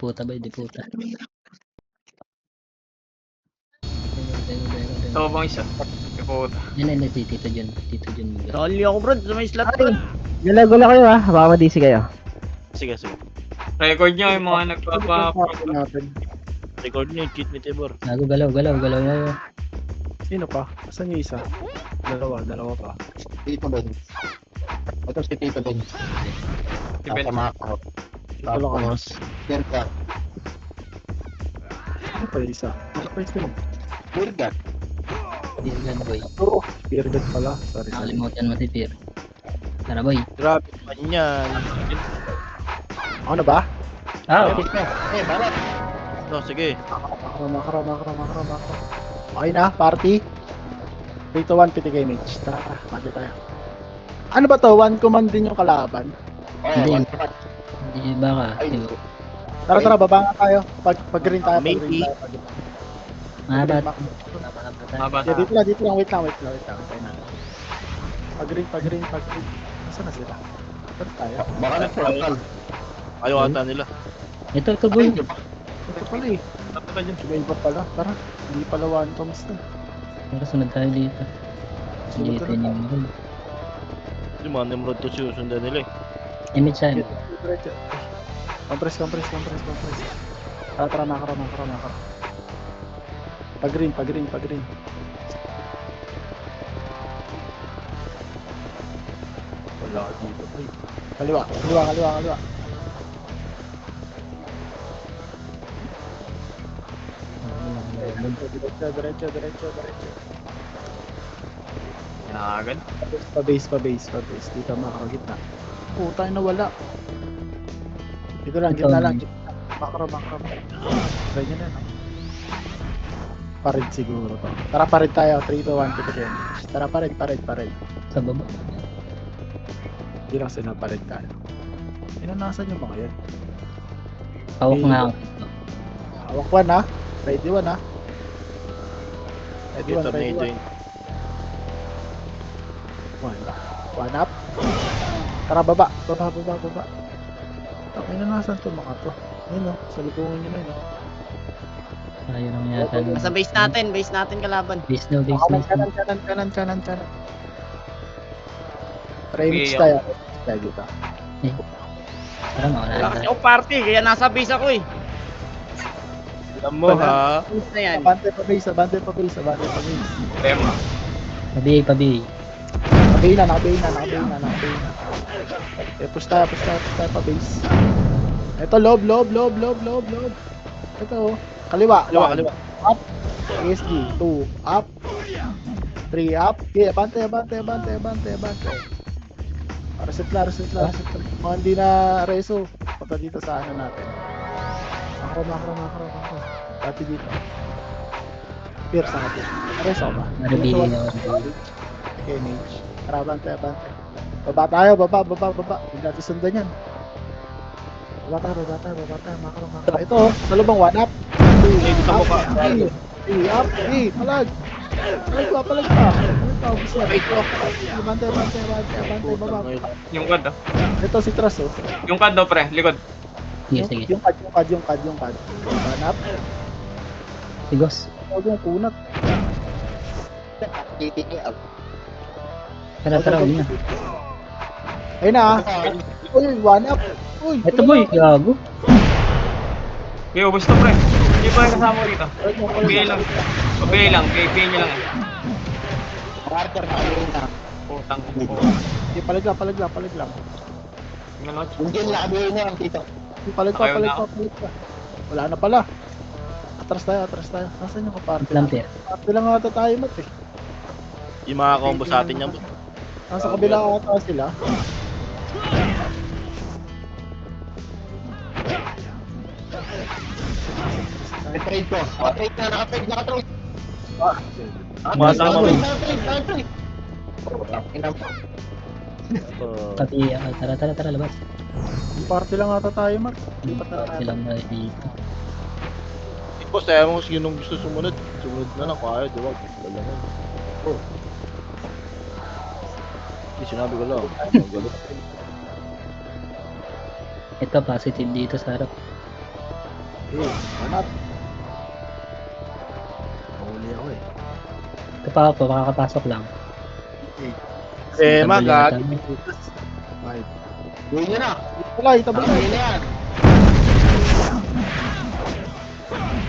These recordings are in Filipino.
puta ba, di puta. Ito bang isa? May puta. Yan, si Tito John. Tito John mag Dali ako bro, sa may slot bro. Gala-gala kayo ha, baka ma-DC kayo. Sige, sige. Record nyo yung mga nagpapa-prop. natin. Record nyo yung cheat ni Tibor. Gago, galaw. Sino pa? Saan yung isa? Dalawa pa. Tito Ben. Ito si Tito Ben. Si Ben. Tama ako. Ito lang ano. Tapos, Birgat. Ano pa yung isa? Ano pa yung isa? Birgat. Birgan boy. Oo, Bearded pala. Sorry. Nakalimutan mo si Pir. Tara boy. Grabe man yan. Ako na ba? Okay. Barat. Ito, sige. Makara. Okay na, party. 3 to 1 PTK match. Tara, mati tayo. Ano ba to? 1 command din yung kalaban. Hindi. one to one. Hindi baka. Ay, Tara, baba nga tayo. Pag-green tayo. Maybe. Mahabat. Maba Yeah, dito lang. Wait lang. Tayo na. Pag-green. Nasaan na sila? Saan tayo? Baka nag-frontal. Ayaw ata nila. Ito boy. Ay, diba? Ito pala eh. May iba pala. Tara, hindi pala 1 coms na. Tara, sunod tayo dito. Sunod Dito na. yung mahal. Yung mga Nimrod to susundan nila eh. Image saan? Diretso. Compress. Tara, makara. Pag-green. Wala dito. Ay. Kaliwa. Diretso. Kinakagad. Pa-base. Dito makara gitna. Puta na wala. Dito lang, Ito. gitna lang. Makara. Try nyo na. No? Parid siguro to. Tara, parid tayo. 3 to 1 to Tara, parid. Sa baba. Hindi lang sila parid tayo. Inanasan yung mga yan. Hawak nga ako dito. Hawak 1 ha. Ready 1 ha. Ready 1, Tornado ready 1. yun. 1 up. Tara, baba. Inanasan to mga to. Ayun o. Sa lipungan nyo na yun o. Ayaw lang yata. Sa base natin kalaban. Base daw. Kanan. Remix Okay, tayo. Tayo dito. Tara, mawala Lakas na. ako party, kaya nasa base ako eh. Alam mo ha? Base na yan. Abante pa base. Tema. Pabiyay. Nakabay na. Push tayo pa base. Ito, lob. Ito, kaliwa. Up. ASG. 2. Up. 3 up. Okay, abante. Reset lang. Mga hindi na reso. Punta dito sa ano natin. Makro. Dati dito. Pierce sa atin. Reso ba? Marabili ako. Okay, Mage. Tara, abante. Baba tayo. Hindi natin sundan yan. Baba tayo. Makro. Ito, sa lubang 1 up. 2 up. 3 up. 3. Palag. Palag pa. Gusto na. Abante. Baba. Yung card oh. Ito si Tras oh. Yung card daw pre. Likod. Sige. Yung card. 1 up. Sigos. Huwag yung kunat. TTK. Tara, uwi na. Ayun na. Uy, 1 up. Uy. Ito boy, gago. Okay, ubos to pre. Hindi pa yung kasama ko dito. Pabili lang. Pay nyo lang. Carter na. Ayun na. Putang. Hindi, palag lang. Tingnan mo. Hindi na. Ayun na ang tito. Palag pa. Ayaw na Wala na pala. Atras tayo. Nasaan yung kaparte? Lampier. Kaparte lang ata tayo mat eh. Yung mga combo sa atin yan. Nasa kabila ata sila. Trade ko. Naka-trade. Masama mo. Naka-trade. Pati, tara, labas. Yung party lang ata tayo mat. Hindi pa tayo Silang na dito. Boss, ayaw mo yun yung gusto sumunod. Sumunod na lang, kaya, di ba? Wala na. Hindi, sinabi ko lang. Ito, positive dito sa harap. One up. Mahuli ako eh. Ito pa po, makakapasok lang. Eh, Tabal magag. yata. Five. Gawin nyo na. Wala, itabal Gawin na. na yan.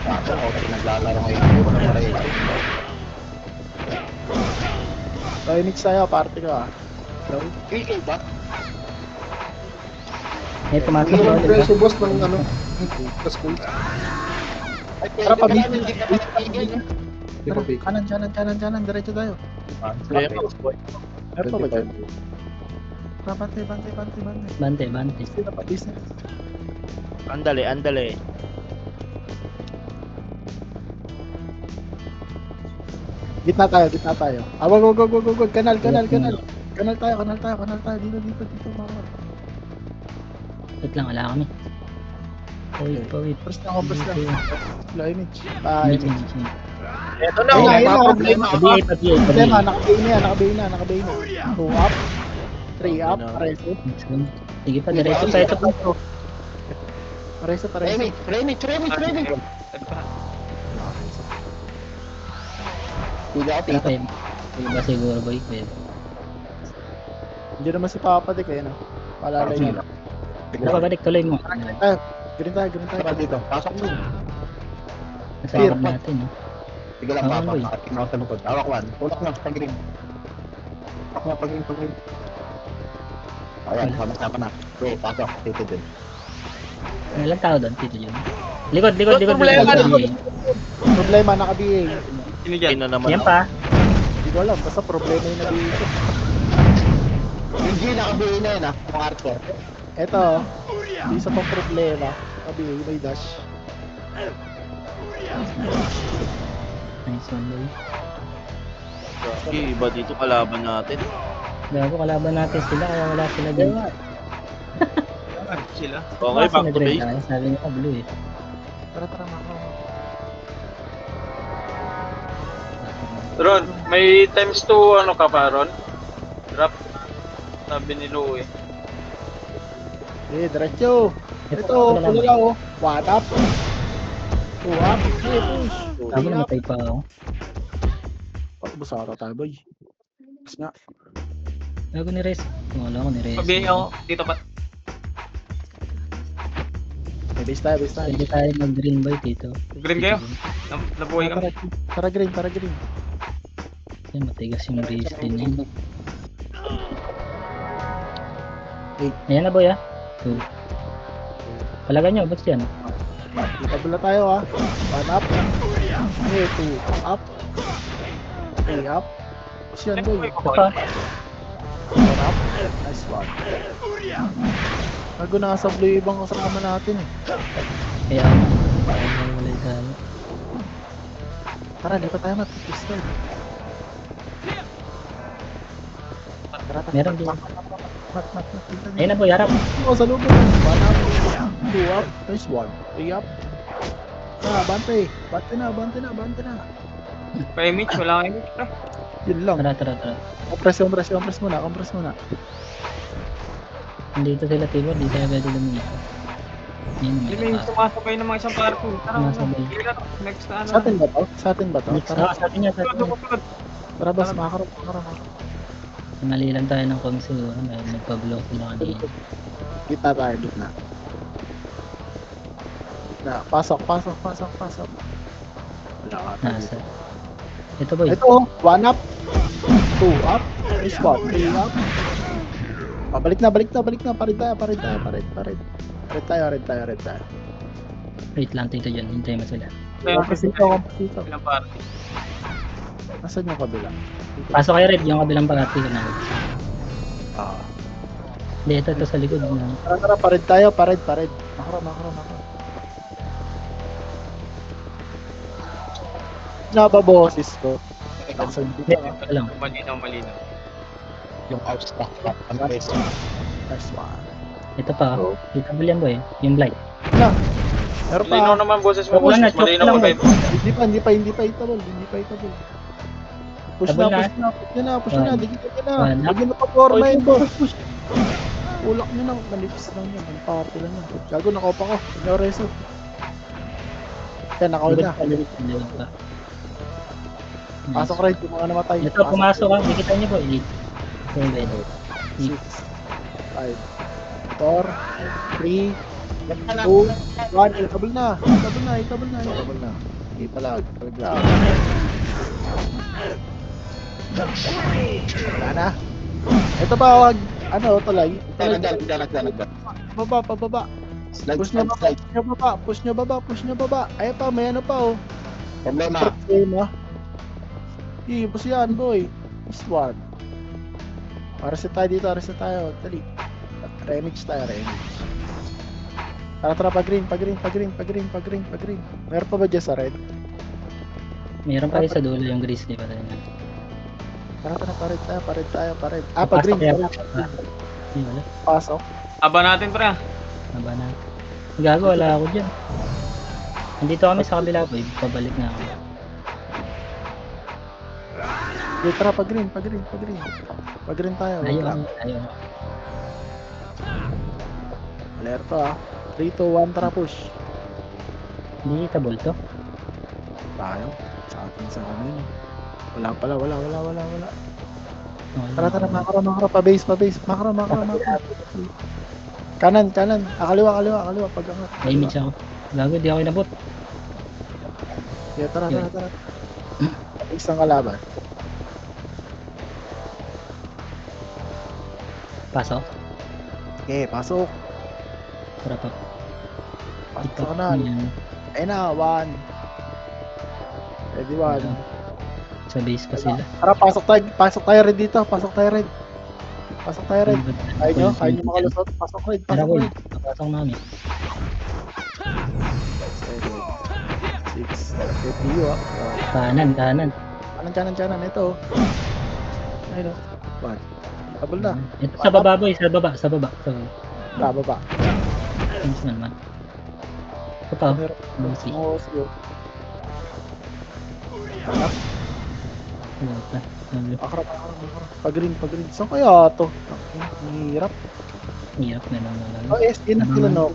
Kaso, okay, naglalaro ngayon. Wala na rin. Tayo mix tayo, party ka. Hello? 3K ba? May pumasok Hindi na naman ulit. preso boss ng ano. School. Ay, Tara, pwede pabigyan. namin, hindi ka pa natigil. Di ba big? Kanan, diretso tayo. Meron pa ba dyan? Bante. Bante. Sino pa, dis na. Andale. Gitna tayo. Ah, wag. Kanal tayo. Dito, mga. Wait lang, wala kami. Pawit. Press lang. Slow image. Image. Ito na, Ayun na. problema. Pabiay. Problema, nakabay na. 2 up. 3 up. Pareso. Sige pa, diretso tayo ito pa. Pareso. Remix. Ito pa. Hindi ako tito. Okay. Sige ba siguro boy? Pwede. Hindi naman si Papa Dick, no? Palalay niya. Ito balik tuloy mo. Green tayo. Tara dito. Pasok mo. Nasakap natin. Eh. Sige lang, Oo, papa. boy. Nakating ako sa lukod. Hawak one. Tulak na, pag-green. Hawak na, pag-green. Ayan, sama-sama na. Okay, pasok. Dito din. May ilang tao doon? Tito yun. Likod. Problema, naka-BA. Sino dyan? Ino naman Yan ako. pa. Hindi ko alam, basta problema yung nabili ko. Yung G, nakabuhay na yun, Yung Arthur. Eto, isa pang problema. Naka-BA, may dash. Nice one boy. Okay, iba dito kalaban natin. Gago, kalaban natin sila kaya wala sila dyan. Sila. Okay, back to base. Sabi niya blue eh. Tara, makaw. Ron, may times 2 ano ka pa, Ron? Drop. Sabi ni Louie. Diretso. Ito, kulala oh. 1 up. 2 up. Okay, push. Sabi 3 na up. matay pa ako. Busara tayo, boy. Tapos nga. Gago ni Rez. Wala ko ni Rez. Pabihay ako. Dito pa. May base tayo. Pwede tayo mag-green boy dito. Green kayo? Nabuhay kami. Tara green. Yan, matigas yung race din yun. Ayan na boy ah. 2. Palagan nyo, ba't yan? Itabula tayo 1 up. Okay, 2 up. 3 up. Push yan, boy. Ito pa. 1 up. Nice one. Bago nakasablo yung ibang kasama natin eh. Kaya wala tayo. Tara, lipat tayo pistol. Tara. Meron din. Mat. Ayun na boy, harap. Oo, sa lubog. 1 up. 2 up. Nice one. 3 up. Bante. Bante na. Pa image, wala kang image. Yun lang. Tara. Compress muna. Nandito sila table, di tayo pwede lumipat. Yun, Hindi may sumasabay ng mga isang party. Tara, Sumasabay. next na ano. Sa atin ba to? Next, Tara, sa atin yan, sa atin yan. tara bas, makakarap. Mali lang tayo ng kong siguro, may nagpa-block sila kanina. Gitna tayo. Pasok. Wala ka. Nasa. Ito boy. Ito, 1 up. 2 up. Nice one. 3 up. Balik na. Parit tayo. Wait lang tito dyan, hintay mo sila. Kompasito. Ilang party. Nasaan yung kabila? Pasok kayo red, yung kabilang party ka na. Ah. Hindi, ito sa likod na. Tara, parid tayo. Makro. Nababoses ko. Laksan Hindi, dito. ito lang. Malinaw. Yung outstack. Ang best. Nice one. Ito pa, dito ba yan boy? Yung blight. Meron pa. Malinaw naman boses mo, Wala boss. na, choke Malinaw lang, ka boy. ba? Hindi pa itable. Push Tabol na. Push na. Dikit na. One up. Lagyan na pa forma yun, boss. Ulak nyo na. Manipis lang yan. Ang party lang yan. Gago, nakopa ko. Hindi ako reso. Yan, naka-hold Likod na. pa, likod pa. Nice. Pasok rin, yung mga namatay. Ito, pumasok ka. Dikitan niyo po. 8. 7. 6, 5, 4, 3, 2, 1. Itabol na. Itabol na. Hindi pala. Wala na. Ito ba, wag, ano, tulay? Nagdan. Pababa. Slide, Push nyo slide, baba, slide. push nyo baba. Ayan pa, may ano pa, oh. Problema. Problema. Push yan, boy. This one. Reset tayo. Dali. Remix tayo. Tara, pag-green. Meron pa ba dyan sa red? Meron pa rin sa dulo yung grizzly pa rin. Tara, pared tayo. Pag-green. Hindi, wala. Pasok. Aba natin, pre. Haba na. Gago, wala ako dyan. Nandito kami sa kabila po. Pabalik na ako. Tara, pag-green. Pag-green tayo. Ayaw. Alerto, 3, 2, 1, tara, push. Hindi table to. Tayo. Sa atin sa amin. Wala pala. Okay. Tara, makro, pa-base. Makro. Kanan. Kaliwa, pag-angat. May image ako. Gago, di ako inabot. Yeah, tara. Yun. Isang kalaban. Pasok. Okay, pasok. Tara pa. Pasok sa kanan. Yan. Ayun na, 1. Ready, 1. Sa base pa sila. Tara, pasok tayo red dito. Pasok tayo red. Kaya nyo makalusot. Pasok red. Tara ko. Pasok namin. 7, 6, FPU, Kanan. Kanan. Ito. Ayun, 1. Tabal na. Ito sa baba boy. Sa baba. Baba. Finish man. Ito pa. Si. Makro. Pag-green. Saan kaya ito? Hirap. Hirap na lang. Oh, SD na sila, no?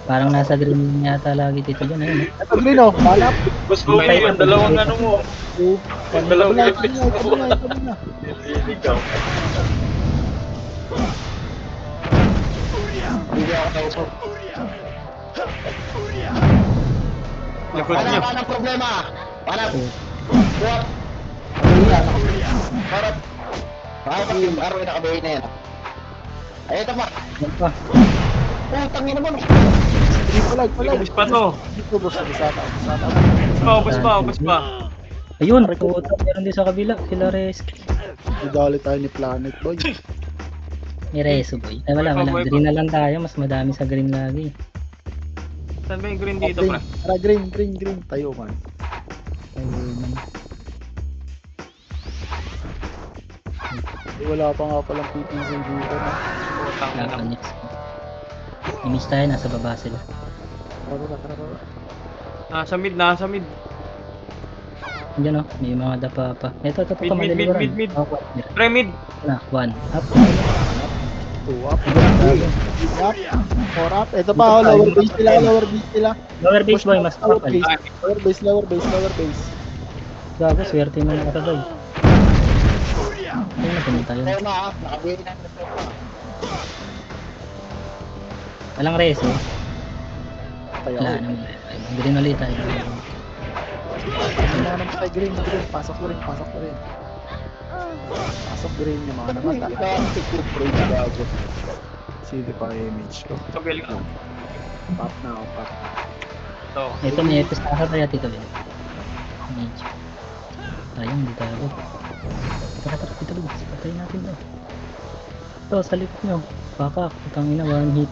Parang nasa green yata lagi dito dyan. Ayun. Ito green, oh. Malap. Mas okay yung dalawang ano mo. 2, 1. Dalawang Tabal na. Ikaw. Hindi ako kausap. Likod nyo. Anong problema? Para. Oh. What? Para. Bakit yung araw na nakabahin na yan? Ay, ito pa. Yan pa. Tangin naman. Palag. Ubus pa to. Dito, boss. Ubus pa. Ayun. Puta. Meron din sa kabila. Sila Resk. Idali tayo ni Planet, boy. May Reso boy. Ay wala. Green na lang tayo. Mas madami sa green lagi. Saan ba yung green dito, pre? Tara, green. Tayo, man. Ayun. Wala pa nga palang PPC dito, na. Tangin na. Next. Image tayo. Nasa baba sila. Tara. Nasa mid. Diyan oh. May mga dapa pa. Ito. Mid. Maliliburan. Oh, Pre, mid. na. 1. Up. 2 up. 3 up. 4 up. Ito pa, lower base sila. Lower base boy. Mas Lower kapal. base. Lower base. Gago. Swerte mo na katagal. Ayun na pumunta yun. Kaya na, nakabahin na. Walang Reso. Tayo. Wala naman. Green ulit tayo. Yung mga naman tayo, green. Pasok ko rin. Pasok green yung mga naman. Sige pa image ko. Pagaling ako. Pop na ako. Ito. Ito may epis na kaya Tito Ben. Image. Ayun, hindi tayo. Tara, Tito Ben. Patayin natin to. Ito, sa likod nyo. Pakak. Putang ina, 1 hit.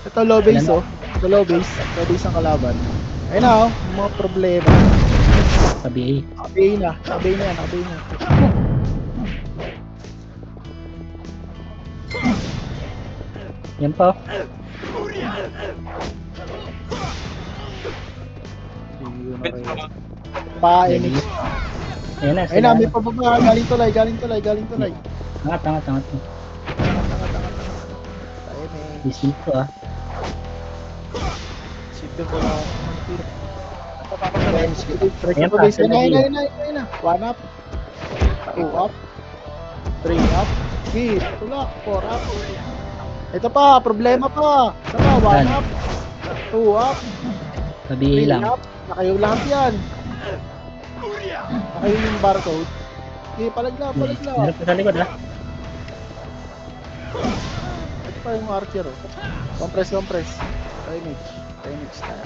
Ito low base, oh. Low base ang kalaban. Ayun na, oh. Mga problema. Sabi Nakabay na. yan pa. Image. Ayun na, Ayun na, may pababa. Galing tulay. Angat. Tayo, may. Dismiss ko ah. ko na. Ayan pa, Base. sa labi. Ayun na. 1 up. 2 up. 3 up. Okay, tulak. 4 up. Ito pa, problema pa. Ito pa, 1 Yan. up. 2 up. Sabihin 3 lang. up. Nakayo lahat yan. Nakayo yung barcode. Okay, palagla. Meron pa sa likod ha. Ito pa yung archer. Oh. Compress. Image tayo.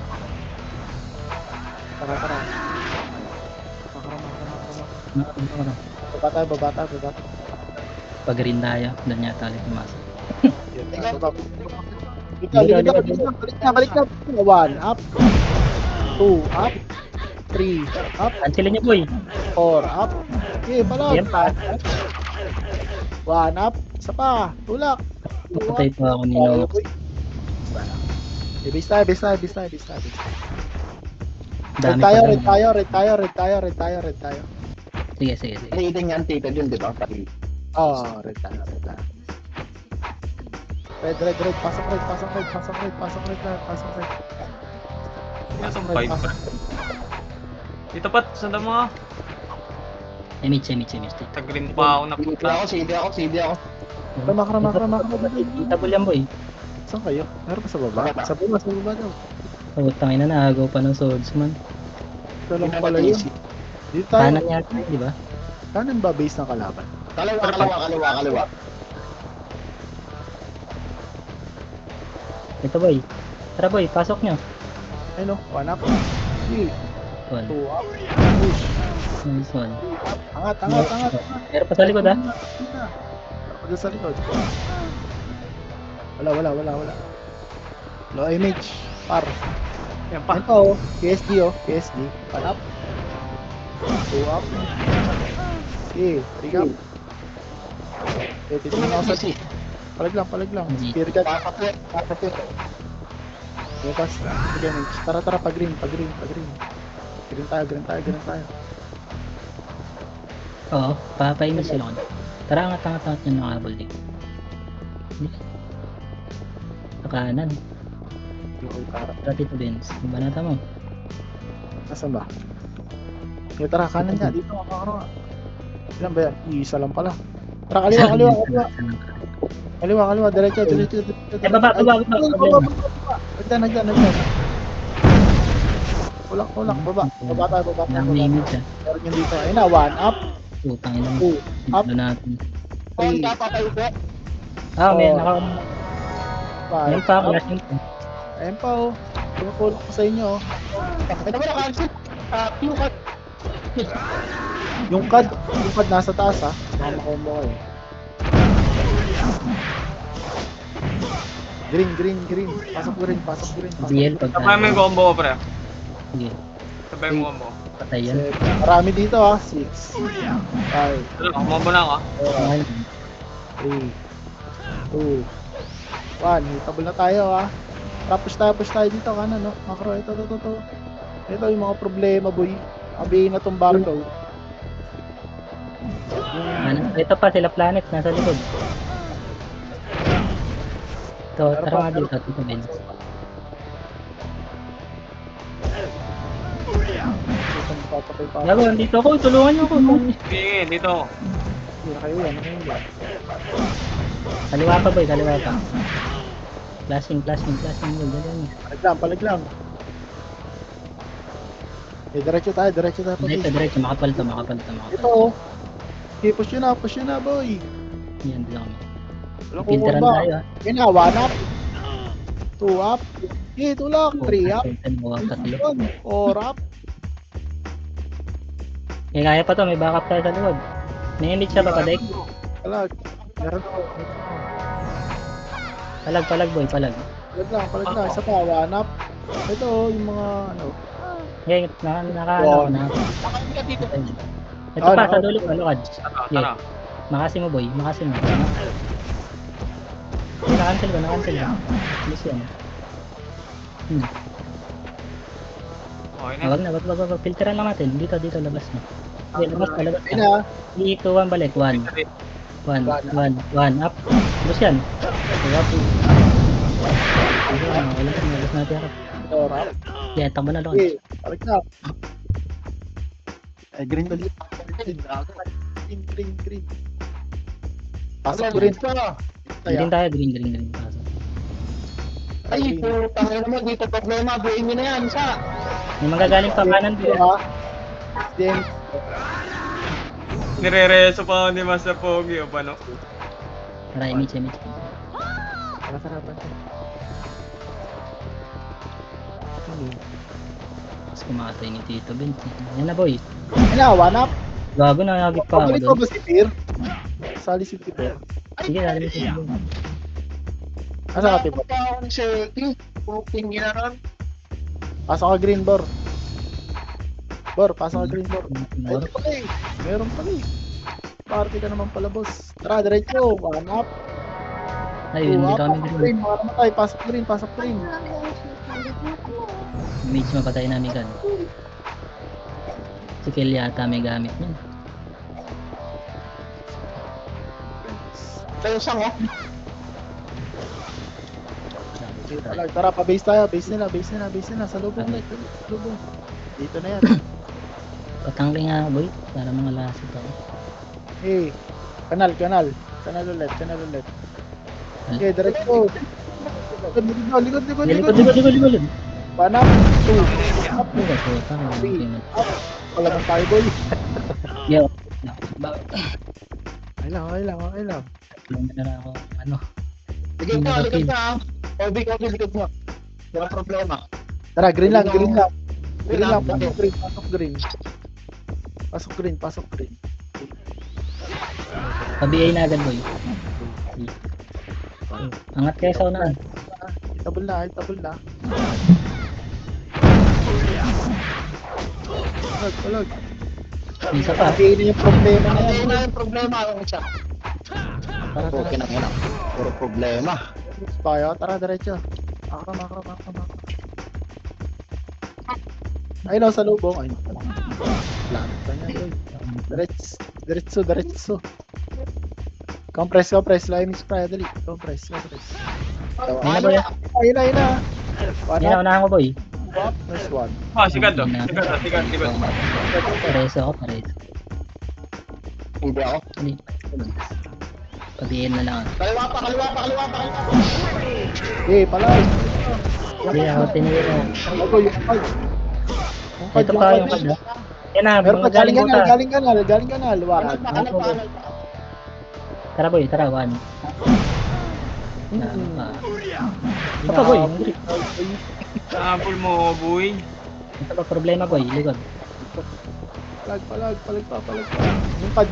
Tara. Makara. Baba tayo. Pag green tayo, doon yata ulit pumasok. Balik na. 1 up. 2 up. 3 up. Cancelin niyo boy. 4 up. Okay, pala. Ayan pa. 1 up. Isa pa. Tulak. 2 up. Patay pa ako ni Nox. Base tayo. Dami Red pa tayo. Sige. Palitin niya ang tito dun, di ba? Pali. Red tayo. Red. Pasok red. Yan ang 5 pre. Dito pat, sanda mo nga. Image. Tag-green pa ako na puta. CD ako. Rama. Double yan boy. Saan kayo? Meron pa sa baba? Sa baba daw. Pagutangin na naagaw pa ng swordsman. Ito lang pala yun. Dito tayo. Kanan yata, di ba? Kanan ba base ng kalaban? Kaliwa. Ito boy. Tara boy, pasok nyo. Ayun o, 1 up. 3, One. 2 up. Push. Nice one. Angat. Meron pa sa likod ha. Pagka sa likod. Wala. Low image. Par. Yan pa. Ito, KSD. 1 up. 2 up. Okay, 3 up. Okay, titignan ako sa Palag lang. Spear gun. Pasok. Bukas. Sige, image. Tara, pag-green. Green tayo. Oo, papaimig sila ko. Tara, angat nyo ng abol dito. Sa kanan. Tara dito Benz. Yung banata mo. Nasaan ba? Okay, tara, kanan nga. Dito, makakaro. Ilan ba yan? Isa lang pala. Tara, kaliwa. Diretso. Baba. Nagdan. Ulak, baba. Baba tayo. May image ha. Meron yun dito. Ayun na, 1 up. Putang ina mo. 2 up. Ito natin. 3, May Oh. naka... 5 Ayun pa, up. flash yun po. Ayun pa, oh. Pinupulot ko sa inyo, oh. Yung card nasa taas, ha. Baka makombo kayo. Green. Pasok green. DL pag Sabay mo yung combo ko pre. Sige, Sabay mo combo. patay yan. Marami dito, ha. 6, 5, Kumombo na ako. 3, 2, 1. Hitable na tayo, ha. Push tayo dito, kanan, no. Makro, ito. Ito yung mga problema, boy. Abihin na tong barcode. Ito pa sila planet, nasa likod. Ito, tara nga dito, Tito Benz. Gago, nandito ako, tulungan niyo ako. Sige, dito ako. Hindi na kayo yan. Kaliwa pa boy, kaliwa pa. Flashing, boy, dali. Palag lang. Diretso tayo. Diretso, makapal to. Ito, oh. Okay, push yun na, boy. Yan, dito kami. Walang Filteran kukumba. tayo ha. Yun na, 1 up. 2 up. Okay, tulak. 3 up. 4 up. Kaya pa to, may backup tayo sa likod. May image siya papadek. Palag. Meron ako. Palag boy, palag. Palag lang. Isa pa, 1 up. Ito, yung mga, ano. Okay, naka. Ito Oh, pa, naka- sa dulo pa, lukad. Tara. Makasi mo boy, makasi mo. Okay, na-cancel ko. Miss yan. Okay na. Wag na, filteran lang natin. Dito, labas na. Okay, labas Ayun na. na. 3, 2, 1, balik. 1 up. Tapos yan. 2 up. Wala natin harap. 4 up. Yeah, takbo na launch. Okay, balik na. Green. Green, green, green. Pasok Pasok green. ka. Green tayo, green. Pasok. Ay, Green. putang ina mo, dito problema. Buuin nyo na yan, isa. May magagaling pa kanan Ito, doon. ha? Then, Nire-reso pa ako ni Master Pogi o paano? Tara, image. tara, tara, bantay. Tapos kumatay ni Tito Ben. Yan na boy. Ayun na, one up. Gago na, nagip pa ako Pabalik ko doon. ba si Peer? Sali si Peer. Sige, dali mo siya. Asa ka, Peer? pa ako ng circle. Puking ginaran. Pasok ka green, Bor. Bor, pasok ka green, Bor. Ay, Bor. ito pala eh. Meron pala eh. Party ka naman pala, boss. Tara, diretso. One up. Ay, Two hindi up. kami Pasok green. green. Mga namatay. Pasok green, pasok green. Image mapatay namin gan. Si Kel yata may gamit niyan. Tayo sang, oh. Tara, pa-base tayo. Base nila. Sa lubong na. Sa lubong. Dito na yan. Patangli nga boy, para mga lasit ako. Eh, kanal ulit. Okay, diretso. Likod. One up, two. Up, Ano ba po? Tama na three. yung Up. Wala man tayo, boy. Yo. Okay lang. Na ako. Ano? Likod mo, likod mo, ah. Obi, likod mo. Walang problema. Tara, green lang. Green lang. Pasok green. Pa-BA na agad boy. Angat kayo sa unahan. Itabol na. Palag. Isa pa. Hindi na yung problema na Hindi yan. na yung problema. Ang isa. Okay na, ina. Puro problema. Tayo, tara, diretso. Makro. Ayun o, sa lubong. Ayun pala. Langit pa niya, boy. Diretso. Compress. Limits pa, dali. Compress. Ayun na boy. Ayun na. One Ayun na, up, unahan ko boy. nice one. Ah, sigat to. Sigat. Pareso ako. Hindi ako. Hindi. Pa-BA na lang. Kaliwa pa. Eh, palay. Hindi ako tinira. Ako, yung pad. Ito pa yung kada. Yan na, Meron pa, mga galing buta. galing kanal. Wala. Ano pa? Tara boy, tara, one. Ano pa? Ito pa boy, hindi. Napol mo, boy. Ito pa problema boy, likod. Palag pa. Yung pad.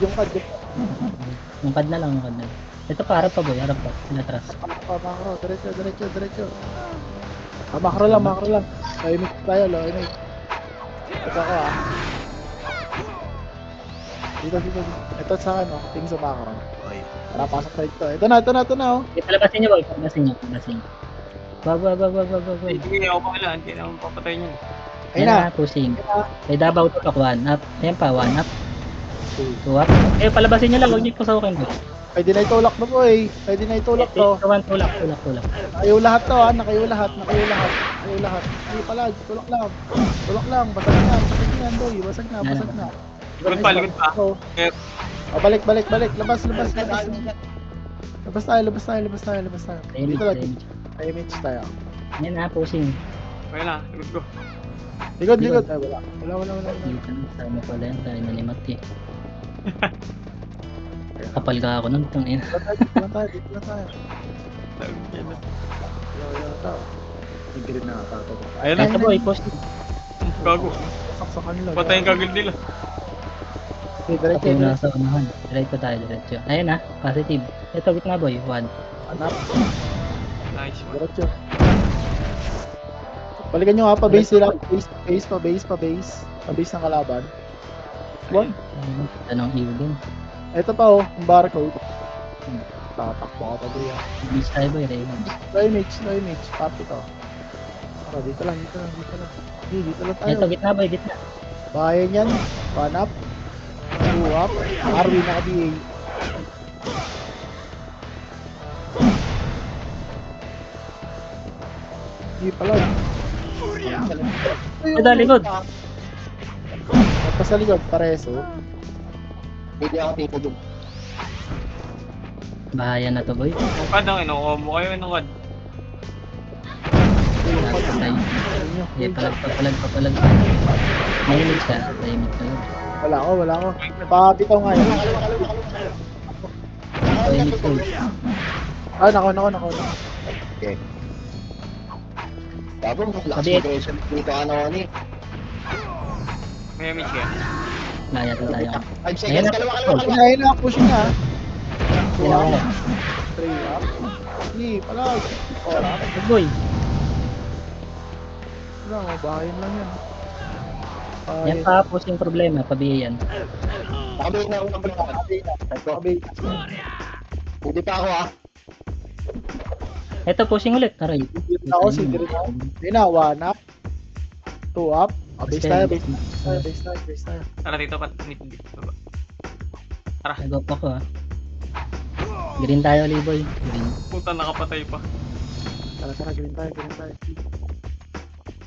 Yung pad na lang. Ito pa, harap pa boy, Sinatras. Makro, diretso. Makro lang. Limit tayo, limit. Ito ako Dito. Ito sa ting sa makro. Okay. Tara, pasok tayo dito. Ito na, oh. Palabasin niyo boy, palabasin niyo. Wag. Sige, ako pa kailangan. Hindi na akong papatay niyan. Ayun Ayan na. na, pushing. May Davao to, one up. Ayan pa, one up. Two up. Palabasin niyo lang, huwag niyo pasawkin boy. Pwede na itulak na, boy. Pwede na itulak to. One, tulak. Nakayo lahat to, Nakayo lahat. Hindi pala, tulak lang. Basag yan, boy. Basag na. Likod pa. Oh. Yes. Balik. Labas tayo. Dito lang. Image tayo. Ayan na, pushing. Okay na, likod ko. Likod. Ay, wala. Dito na, sama pala yan, tayo na ni Mati. Kapal ka ako nun, itong ina. Dito lang tayo. Yo. Green na ata to. Ayun na. Ito boy, pushing. Gago. Saksakan nila. Patayin kagad nila. Okay, diretso. Ito yung nasa unahan. Diretso. Ayun na, positive. Ito, gitna boy, one. Anak. Nice one. Diretso. Balikan nyo nga, pa-base sila. Pa-base ng kalaban. One. Tanong Eugene. Ito pa oh, yung barcode. Tatakbo ka pa doon yan. Beach tayo boy, Raymond. No image. Papi to. Dito lang. Dito lang tayo. Ito, gitna boy, gitna. Bayan yan. One up. Two up. Arwin naka-DA. Hindi pala. Ito, likod. Tapos sa likod, pareso. Hindi ako tito doon. Bahaya na to, boy. Kad ang ino-combo kayo ng kad. Patay. Eh, papalag. Mahilig ka. Tahimik ka lang. Wala ako. Pabitaw nga yun. Tahimik ko. Ah, nako. Okay. Tapos, lakas Sabi- moderation dito ano ni. May miss ka. Laya na tayo. 5 seconds, Ayan. kalawa. Kinahin na, push na. Kailangan ko. 3 up. Hindi, palag. 4 up. Good boy. Wala, mabahayin lang yan. Yan pa po yung problema. Pabiya yan. Nakabalik na unang balik ako. Sabi, Hindi pa ako ah. Ito, pushing ulit. Aray. na ako, sige rin ako. Hindi na, 1 up. 2 up. Base tayo. Tara dito, pat. Baba. Nag-up ako ah. Green tayo, Liboy. Green. Puta, nakapatay pa. Tara, green tayo.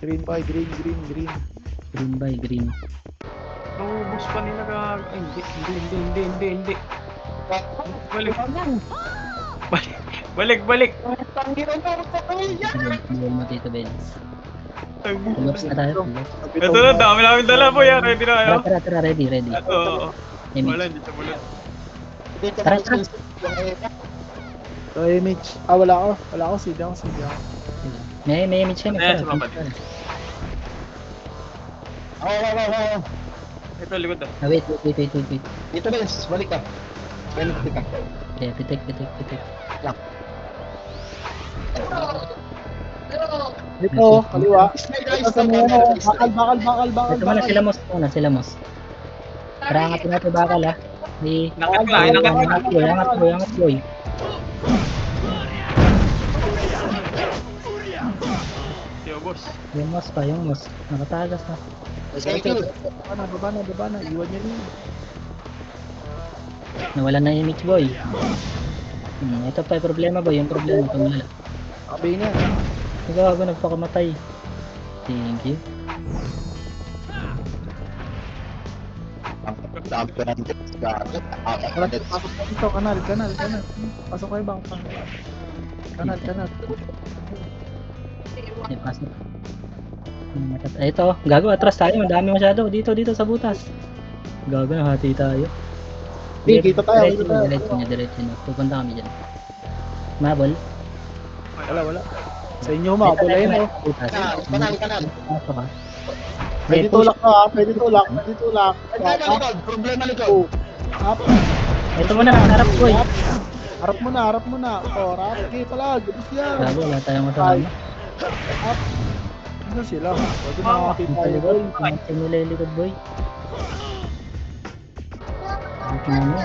Green boy, green. Green by green. Naubos pa nila gag... Ay, hindi. Balik. Hindi mo dito, Benz. Pull-ups na tayo. Pull-ups. Ito na, dami namin dala po yan. Ready na kayo? Tara. Ready. Oo. Image. Wala, hindi siya bulat. Tara. So, image. Ah, wala ako. Sige ako. May image siya. Ayan, sumabad. Oo. Ito, likod na. Ah, wait. Dito Benz, balik ka. Balik ka. Okay, pitik. Dito, kaliwa. Slide guys, Sa mga bakal. Ito muna, sila mos. Tara, angat natin bakal ah. Nakit ka, nakit ka. Angat boy. Yo, boss. Yung mos. Nakatagas na. Thank you. Baba na. Iwan niya rin. Nawala na yung image boy. Ito pa yung problema boy. Yung problema ito wala. Sabi niya. Ikaw ako nagpakamatay. Thank you. Tara, pasok na dito. Kanal. Pasok kayo bang? Kanal. Ay, pasok. Ito, gago, atras tayo. Ang dami masyado. Dito sa butas. Gago, nahati tayo. Kita tayo. Diretso na. Pupunta kami dyan. Mabol. Wala. Sa inyo mga kulay na. Butas. Kanal. Pasok ka. Pwede tulak na ha. Pwede tulak. Problema likod. Up. Ito muna, harap boy. Harap mo na. Harap. Okay pala. Gabis yan. Gago, wala tayong kasama. Up. Ano sila? Pwede Wow. makakita Sa tayo. likod. Sa nila yung likod boy. Ito na mo.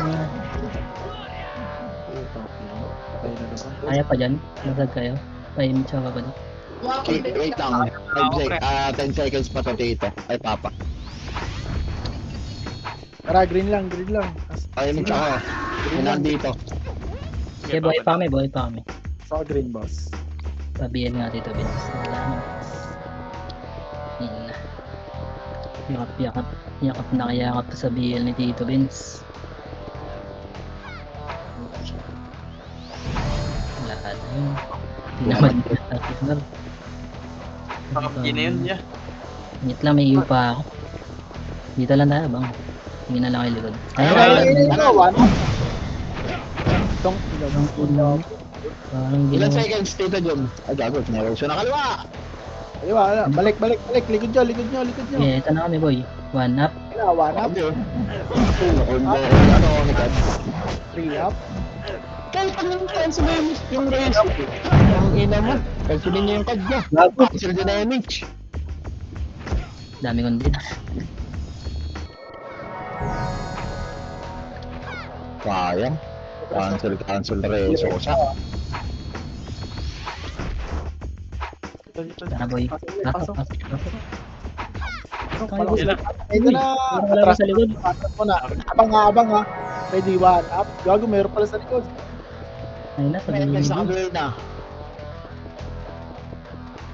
Kaya pa dyan? Nasag kayo? Pa-image ako ba dito? Wait lang. 10 seconds pa to dito. Ay papa. Tara, green lang. Ay mo ako. Nandito. Okay, buhay pa kami. Sa green boss. Pabiyan nga dito, Vince. Wala naman. Yun na. Yakap na kayakap sa BL ni Tito Vince. Wala na yun. Hindi naman yun. Pakapagin na yun niya. Ngit lang, may iyo pa ako. Dito lang tayo, bang. Tingin na lang kayo likod. One. Itong ilaw. Parang Ilan ginawa. seconds dito John? Ay gago, generation na kaliwa. Ayun, balik. Likod nyo. Okay, ito na kami boy. 1 up. One up. Ano? Ano nikad? 3 up. Kahit anong cancel na yung race. Ang ina mo. Cancelin niya yung card niya. Cancel din na image. Dami kong din. Sayang. Cancel race. Osa. Tara boy. Pasok. Ito na. Wala ba sa likod? Atras mo na. Abang ha. Ready, 1 up. Gago, meron pala sa likod. Ayun na, sa May likod. sa kabila na.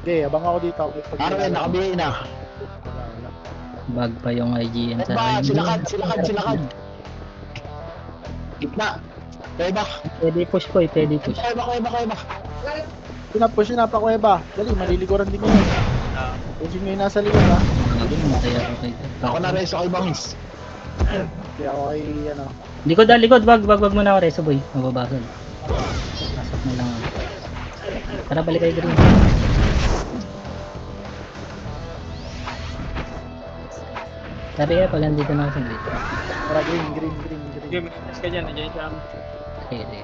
Okay, abang ako dito. Arwen, nakabihin na. Wala. Bag pa yung IGN Ano sa ba? akin. Silakad. Gitna. Kuweba. Pwede push ko eh, pwede push. Kuweba. Pinapush na pa kuweba. Dali, maliliguran din yun. Pusin nyo yung nasa likod ha. Bago namatay ako kay Ako na reso kay Bangis. Kaya ako ay ano. Likod ah, likod. Wag mo na ako reso boy. Mababasag. Pasok na lang ako. Tara, balik kayo green. Sabi ka, pag nandito na ako sa dito. Tara, green. Sige, mas ka dyan. Nandiyan siya. Sige, sige.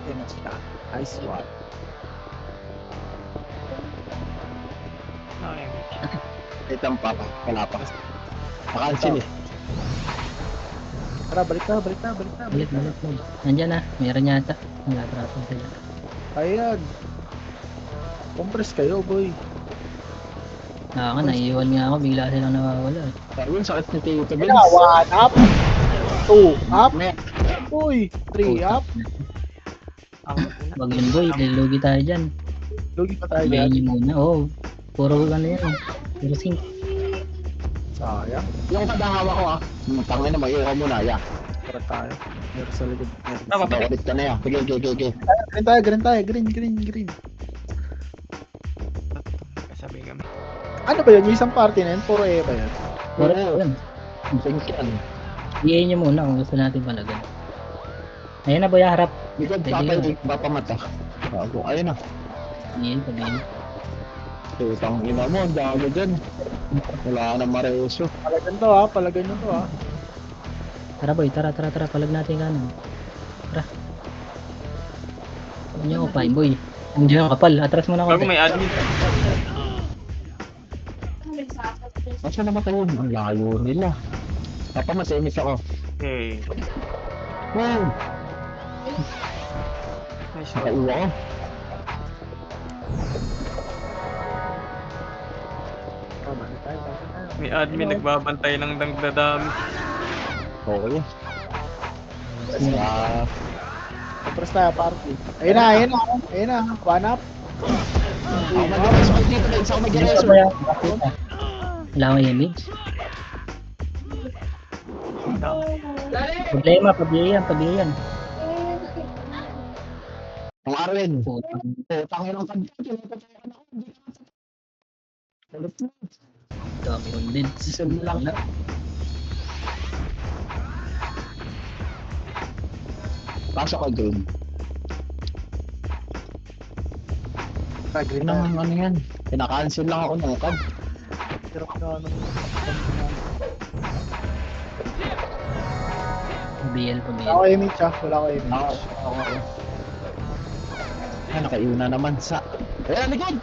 Yan na siya. Nice one. Okay. Ito ang papa. Wala pa. Nakancel eh. Tara, balik na. Balik. Nandiyan na, meron yata. Nag-atrapon sila. Ayan. Compress kayo, boy. Naiiwan nga ako, bigla silang nawawala. Ayun, sakit ni Tito Vince. Kaya, 1 up. 2 up. May- Uy, 3 up. Wag yun boy, lilugi tayo dyan. Lugi pa tayo Sabihin yan. niyo muna, puro ano yan eh. Puro sink. Sayang. Yung kadahawa ko ah. Tangin na mag-iwa muna, ya. Tara tayo. Meron sa likod. Tama, pati. Nakulit ka na ya. Sige. Green tayo. Green. Sabi kami. Ano ba yun? Yung isang party na yun? Puro E ba yan? Puro Oo. yun. Thank you. Iyayin niyo muna kung gusto natin palagan. Ayun na boy, harap. Likod Sige, papay, yun. papamata. Bago, ayun na. Iyayin, sabihin. Tutang ina mo, ang dami dyan. Wala ka na mareso. Palagan nyo to ha. Tara boy, tara. Palag natin yung kanan. Tara. Huwag niyo ako pain boy. Andiyan yung kapal. Atras mo na Bago ako. may admin. Masa namatay yun? Ang layo nila. Papamasimis ako. Okay. Wow! Nice one. Nakaiwa ko. Balik tayo. May admin nagbabantay ng dagdadami. Okay. Ah, Compress tayo party. Ayun na. 1 up. ako mag-reso kayo dito, guys. Ako mag-reso. Wala akong image. Problema, pabiyayan. Ang Arwen. Putang. Putangin ang kanya. Tinutupin ako. Ulit na. Dami yung leads. Isang lang. Pasok ka doon. Green Ano yan? Pinaka-cancel lang ako ng card. Hirap na ano. Pabiyan. Wala ko image ha. Okay. Nakaiuna naman sa... Ayan, likod!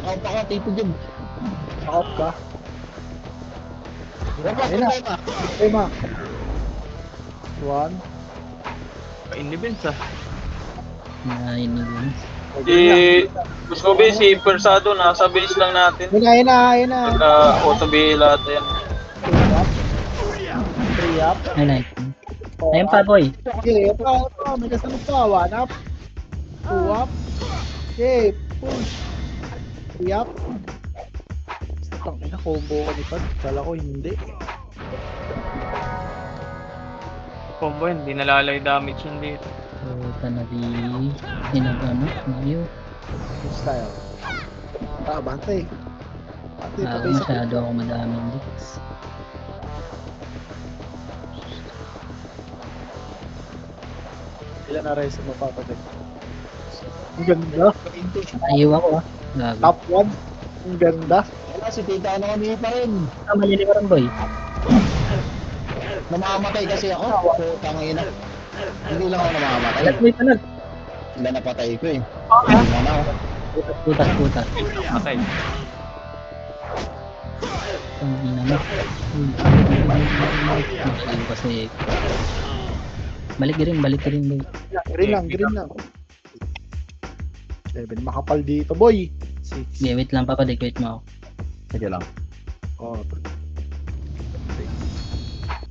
Ako pa ka, Tito Jim. Nakop ka. Ayun na. Problema. 1. Pa-independence ah. Nainigun. Gusto ko si Persado, nasa base lang natin. Ayun na. Auto-bail lahat yan. 3 up. Ay, nice. Ayun pa boy. Okay, ito. May kasunod pa. 1 up. 2 up. Okay, push. 3 up. Tangina, combo ko ni Pat. Kala ko hindi. Combo yun, di nalalay damage yun dito. Puta na di. Sinagano. Mayo. Push tayo. Bantay. Bantay, patay sa Masyado ako madaming leads. ilan na rin sa mapapatay. Ang ganda. Naiiwan ko Gago. Top 1. Ang ganda. Wala, si Tita ano kami pa rin. Maliliwaran boy. Namamatay kasi ako. Putang ina. Hindi lang ako namamatay. Alat boy panag. Sila napatay ko eh. Hindi na ako. Putas. Patay. Ang ina mo. Masyado kasi. Balik ka rin boy. Green lang. 7. Makapal dito, boy. 6. Okay, wait lang papadik. Wait mo ako. Sige lang. Oh,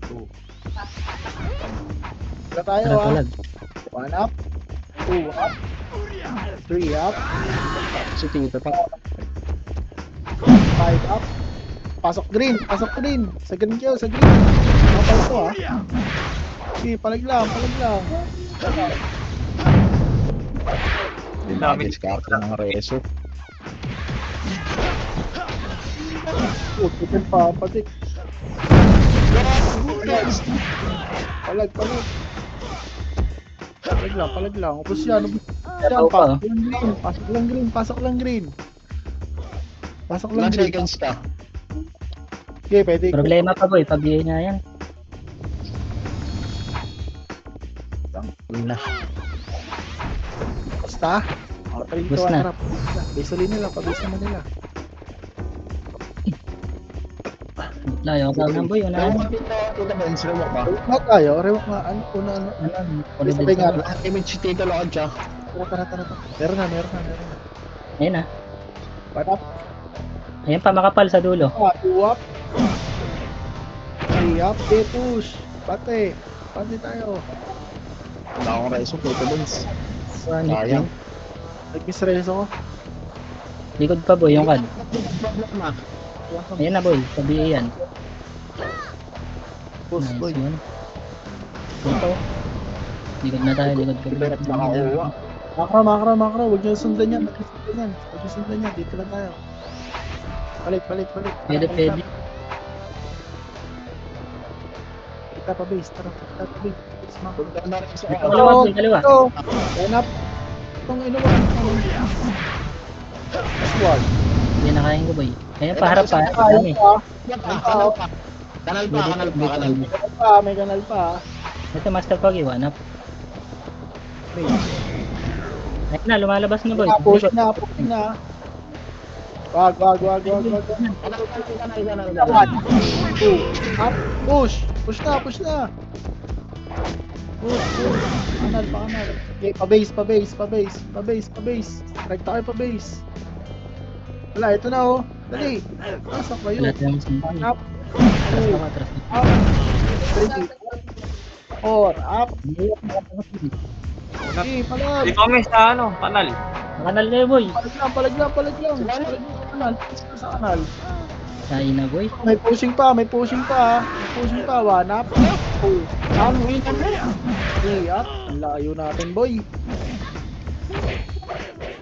2. Wala tayo Tara ah. palag. 1 up. 2 up. 3 up. Si Tito pa. 5 up. Pasok green. Pasok green. Sa green kayo. Sa green. Kapal to ah. Okay, palag lang. Palag lang. Dami. Discard lang ang reso. Oh, tipin pa. Patik. Palag. Palag. Palag lang. Palag lang. Upos yan. Upos yan. Tao pa, Pasok lang green. Pasok lang green. Pasok lang green. Pasok lang Ilang green. seconds ka? Okay, pwede. Problema pa boy, pabigay na yan. Yun na. Basta. O, tarin Bus to. na. Baseline nila. Pabisa mo nila. Layo ka ng boy, una Ewan ano. mo, Tito Benz, rewak ba? Rewalk na tayo. Rewalk na. Ano? Ano? Ano, Sabay nga. Lahat image si Tito Lord siya. Tara. Meron na. Ayun na. Panap. Ayun pa, makapal sa dulo. 2 up. 3 up. Okay, push. Pate tayo. Wala akong reso, Tito Benz. Sayang. Sayang. Nag-miss race ako. Likod pa boy, yung kad. Problema. Ayun na boy, pabigay yan. Push, Nice boy. one. Ito. Likod na tayo, likod ka. Iberap nakakuha. Makro. Huwag niyo sundan yan. Dito lang tayo. Palit. Pwede. Kita pa base. Tara. Punta na rin sa Kaliwa boy, kaliwa. Ito. Line up. Itong inuwan. Last one. Hindi nakain ko boy. Ayun pa, harap pa. Ayun Dami. pa. Kanal pa. May kanal pa. Ito master pag iwan up. Ayun na, lumalabas na boy. Push na. Wag. Kanal. 1, 2, up, push na. Push. Kanal. Okay, pa-base. Rekta kayo pa-base. Wala, ito na oh. Dali. Pasok kayo. Wala tayong sumpa. Up, Atras ako, atras ako. up, 3, 4, up. Okay, palag. Dito kami sa ano, kanal. Kanal kayo boy. Palag lang. Kanal. Sa kanal. Kain na boy. May pushing pa. 1 up. 2 up. 3 up. Ang layo natin, boy.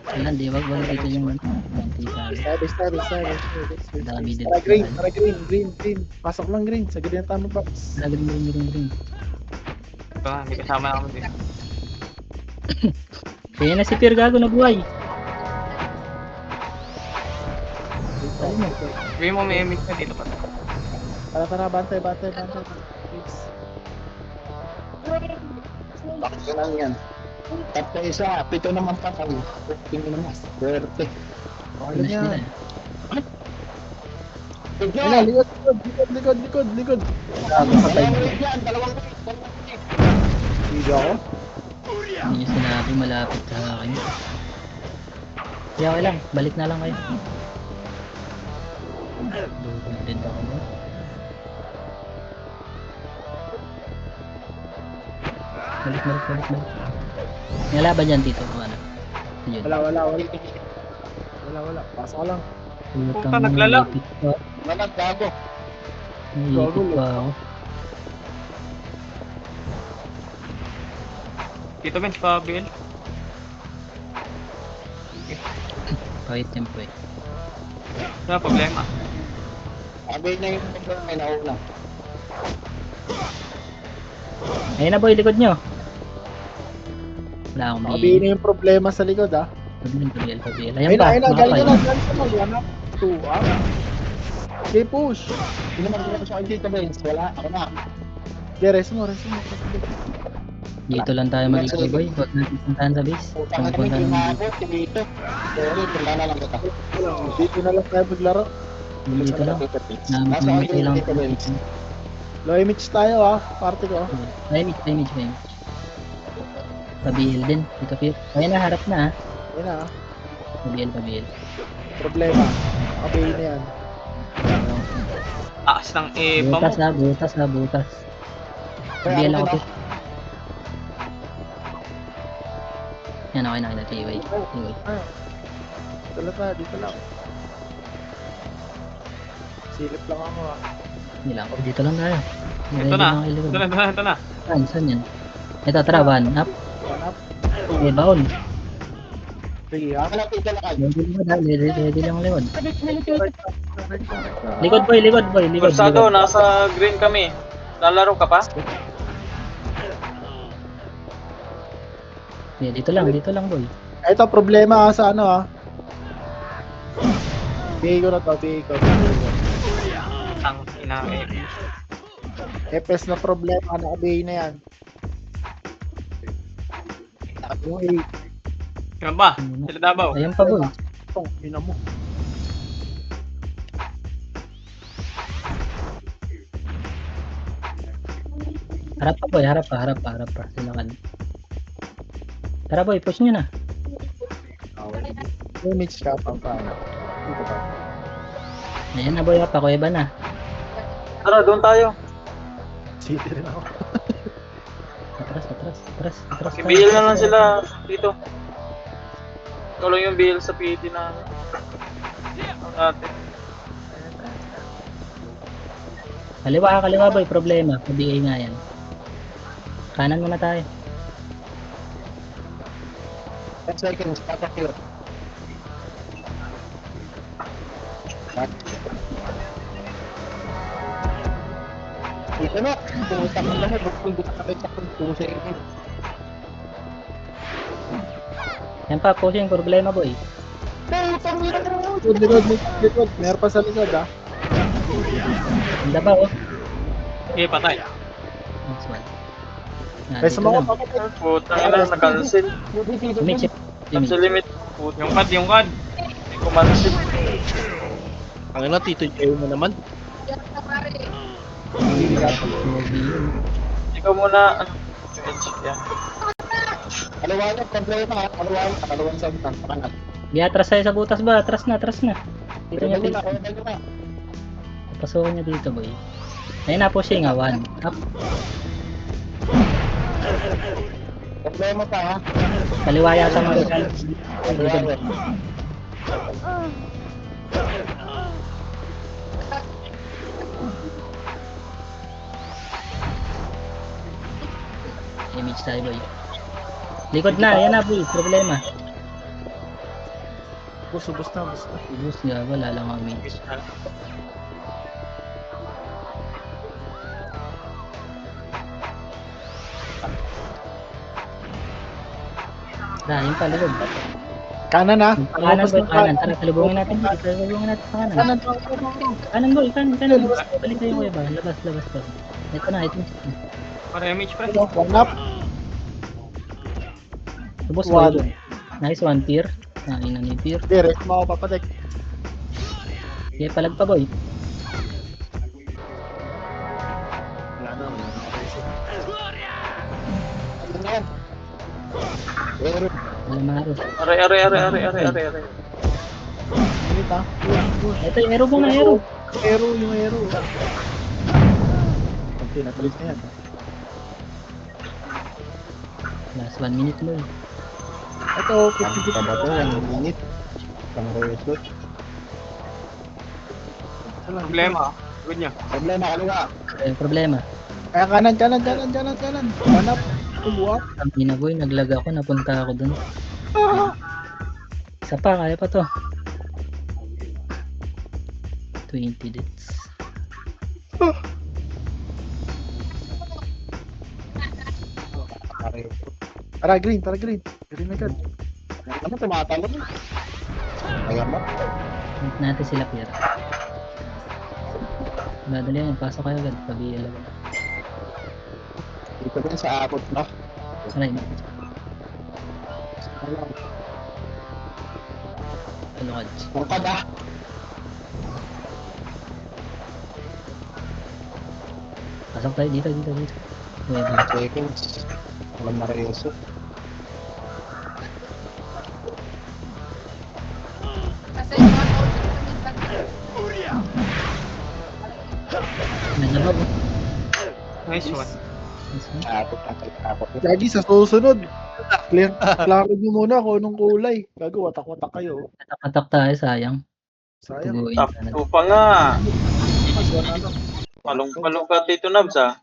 Ayan, di wag dito yung konti sa akin. Dami din. Tara green. Pasok lang green. Sa green tama pa. Green. Ito, hindi kasama na kami dito. Kaya na si Pierre gago na buhay. Sabi mo may image na dito pa. Tara, bantay. Please. Bakit ka lang yan? Tap ka isa, 7 naman patay. Tingin naman, swerte. Okay lang Finish nila. yan. Ayan, likod. Dalawang week yan, dalawang week. Video ako. Hindi nyo sinabi malapit sa akin. Kaya okay lang, balik na lang kayo. Lugod din ako mo. Balik. May laban dyan dito kung ano. Ayun. Wala. Pasok ka lang. Puta, naglala. Walang gago. Naiipit pa ako. Dito Benz, pa BL. Kahit tempo eh. Wala problema. Sabi na yung may nauna. Ayun na boy, likod nyo. Wala akong Makabihin na yung problema sa likod ah. Pabil. Ayun Ayan pa, na. makapal. Galing na. 2 up. Okay, push. Hindi naman ko sa akin dito, Benz. Wala, ako na. Okay, rest mo. Dito lang tayo mag-ikay boy. Huwag natin puntahan sa base. Utang na Huwag kami, puntahan ng tinako, dito. Sorry, punta na lang kita. Dito na lang tayo maglaro. dito lang. Nasa Namimigay akin lang. dito, Benz. Low image tayo ah. Party ko. Image. Pabil din. Dito Pierre. Ayun na, harap na ha. Ayun na ah. Pabil. Problema. Makabihin na yan. Taas ng EPA mo. Butas. Pabil ako Pierre. Yan, okay na. T-way. T-way. Dito lang tayo, dito lang. Silip lang ako ah. Hindi lang. Oh, dito lang tayo. Ito na. Ito na. Saan yan? Ito, tara, one up. One up. Eh, baon. Sige ah. Ready lang likod. Likod boy. Kursado, nasa green kami. Lalaro ka pa? Yeah, dito lang boy. Ito problema sa ano ah. Bigay ko na to, bigay ko. Ang ina FS na problema, naka-bigay na yan. Yung 8. Kaya ba? Sila Davao. Ayan pa boy. Itong, ina mo. Harap pa boy, harap pa. Silakan. Tara boy, push nyo na. Image ka, pampana. Dito pa. Ayan na boy, pakuweba na. Tara, doon tayo. City rin ako. Atras. Ibigil na lang sila dito. Ito lang yung bill sa PD namin. Ang atin. Kaliwa boy, problema. Pabigay nga yan. Kanan muna tayo. 10 seconds, patok yun. Ito na, pumunta ka lang, hindi ka kapit sa 2 seconds. Yan pa, pushing, problema boy. Likod. Meron pa sa likod ah. Ganda ba oh? Okay, patay. Next one. Kaya Dito sumakot lang. ako. Puta na, na-cancel. Limit. Cancel limit. Yung card. Hindi ko man-ship. Ang ina, Tito Joe mo naman. Ikaw muna, ano? Yan. Kaliwanag, problema ha, kaliwanag sa utang, sa kanan. Atras tayo sa butas ba? Atras na. Dito niya Kaliwanag dito. na, kaliwanag na. Pasukin niya dito boy. Ayun na, pushing ah, one. Up. Problema pa ha. Kaliwa yata mga Kaliwanag. image tayo boy. Likod na, yan na boy, problema. Bus na. Ubus nga, wala lang ang image. Yun pa, likod. Kanan ah. Kanan boy, kanan. Tara, talubungin natin sa kanan. Kanan. Kanan boy, kanan. Balik tayo kuya ba? Labas pa. Ito na. Para image pre. One up. Ubus One. boy. Nice one, tier. Ina ni tier. Direct mo ako papatek. Kaya palag pa boy. Ano na yan? Pero, Wala maros. Aray. Minute ah. Ito yung aero mo na, aero. Yung aero. Okay, natulis na yan. Last 1 minute boy. Ito, ang kabato, ang minute. Ang reso. Problema. Good niya. Problema, kaliwa. Ayun, problema. Kaya kanan. One up. Tubuak. Ang ina boy, naglag ako, napunta ako dun. Isa pa, kaya pa to. 20 deaths. Tara, green. Green agad. Ano, tumatalo mo? Ayan mo. Hunt natin sila Pierre. Madali yan, pasok kayo agad, pabiyal agad. Dito din sa abot, no? Aray, alokad. Bukad ah. Pasok tayo dito. Pwede. Seconds. Walang mareso. Nagabag. Nice one. Tapos. Lagi sa susunod. Klaro nyo muna kung anong kulay. Gago, watak-watak kayo. Atak tayo, sayang. Sayang. Tuguin Top sana. 2 pa nga. Mas wala na. Palong-palong ka, Tito Nabs, ah.